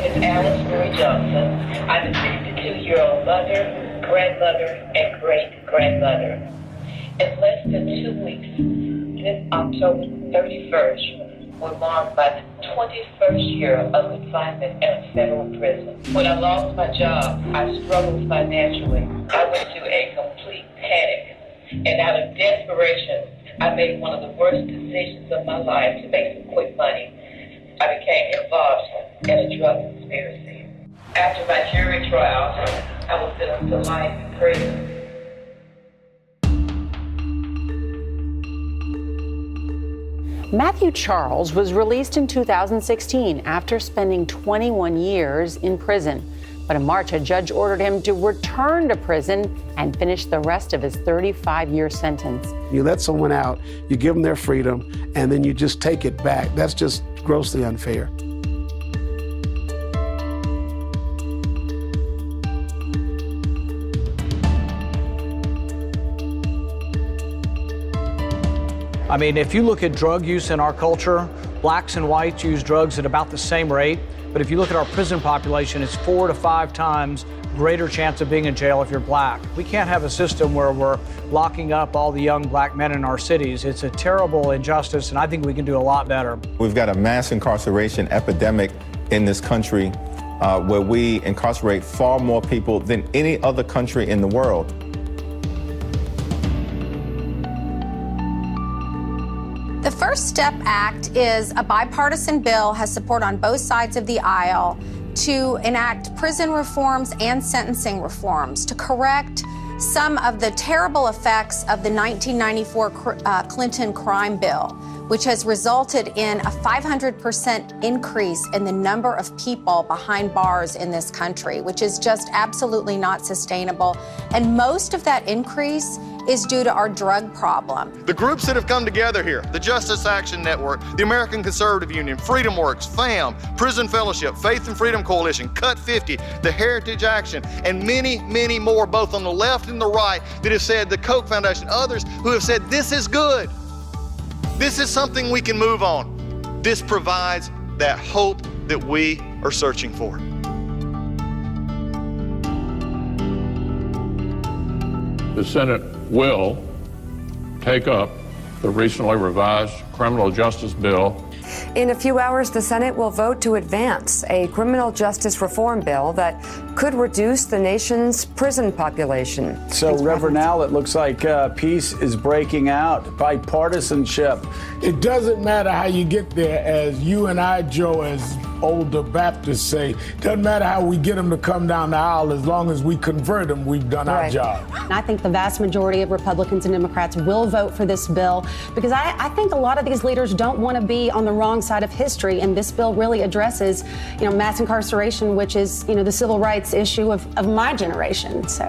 name is Alice Marie Johnson. I'm a 62-year-old mother, grandmother, and great-grandmother. In less than 2 weeks, this October 31st, will mark my 21st year of confinement in a federal prison. When I lost my job, I struggled financially. I went through a complete panic, and out of desperation, I made one of the worst decisions of my life to make some quick money. I became involved in a drug conspiracy. After my jury trial, I was sentenced to life in prison. Matthew Charles was released in 2016 after spending 21 years in prison. But in March, a judge ordered him to return to prison and finish the rest of his 35-year sentence. You let someone out, you give them their freedom, and then you just take it back. That's just grossly unfair. I mean, if you look at drug use in our culture, blacks and whites use drugs at about the same rate. But if you look at our prison population, it's 4 to 5 times greater chance of being in jail if you're black. We can't have a system where we're locking up all the young black men in our cities. It's a terrible injustice, and I think we can do a lot better. We've got a mass incarceration epidemic in this country where we incarcerate far more people than any other country in the world. The First Step Act is a bipartisan bill, has support on both sides of the aisle, to enact prison reforms and sentencing reforms to correct some of the terrible effects of the 1994 Clinton crime bill, which has resulted in a 500% increase in the number of people behind bars in this country, which is just absolutely not sustainable. And most of that increase is due to our drug problem. The groups that have come together here, the Justice Action Network, the American Conservative Union, Freedom Works, FAM, Prison Fellowship, Faith and Freedom Coalition, Cut 50, the Heritage Action, and many, many more, both on the left and the right, that have said, the Koch Foundation, others who have said, this is good. This is something we can move on. This provides that hope that we are searching for. The Senate will take up the recently revised criminal justice bill. In a few hours, the Senate will vote to advance a criminal justice reform bill that could reduce the nation's prison population. So, Reverend Al, it looks like peace is breaking out, bipartisanship. It doesn't matter how you get there, as you and I, Joe, as older Baptists say, doesn't matter how we get them to come down the aisle, as long as we convert them, we've done our job. I think the vast majority of Republicans and Democrats will vote for this bill because I think a lot of these leaders don't want to be on the wrong side of history, and this bill really addresses, mass incarceration, which is, the civil rights issue of my generation. So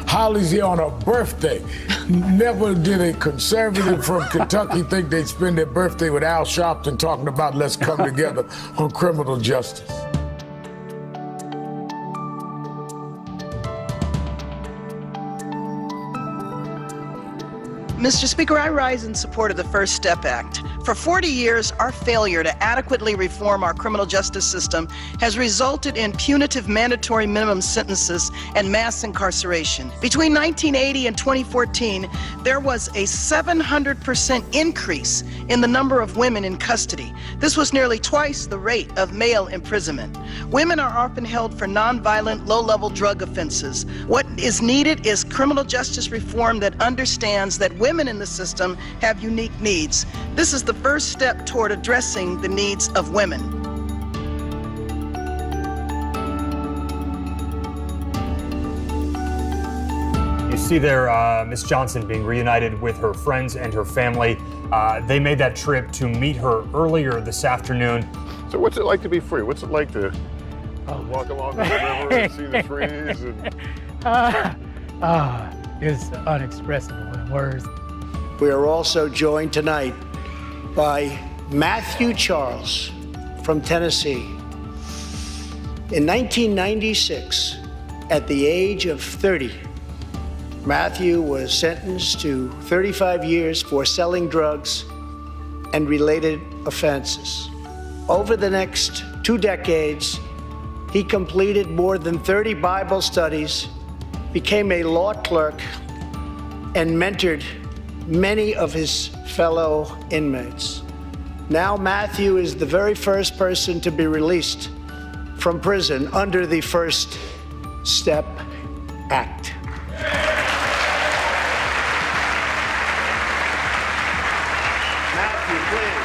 Holly's here on her birthday. Never did a conservative from Kentucky think they'd spend their birthday with Al Sharpton talking about let's come together on criminal justice. Mr. Speaker, I rise in support of the First Step Act. For 40 years, our failure to adequately reform our criminal justice system has resulted in punitive mandatory minimum sentences and mass incarceration. Between 1980 and 2014, there was a 700% increase in the number of women in custody. This was nearly twice the rate of male imprisonment. Women are often held for nonviolent, low-level drug offenses. What is needed is criminal justice reform that understands that women in the system have unique needs. This is the first step toward addressing the needs of women. You see there Ms. Johnson being reunited with her friends and her family. They made that trip to meet her earlier this afternoon. So what's it like to be free? What's it like to walk along the river and see the trees? It's unexpressible in words. We are also joined tonight by Matthew Charles from Tennessee. In 1996, at the age of 30, Matthew was sentenced to 35 years for selling drugs and related offenses. Over the next 2 decades, He completed more than 30 Bible studies, became a law clerk, and mentored many of his fellow inmates. Now Matthew is the very first person to be released from prison under the First Step Act. Matthew, please.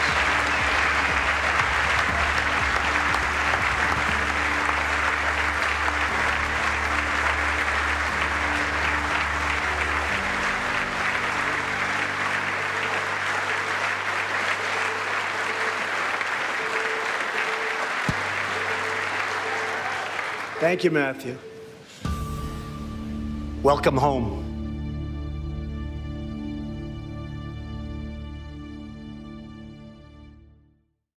Thank you, Matthew. Welcome home.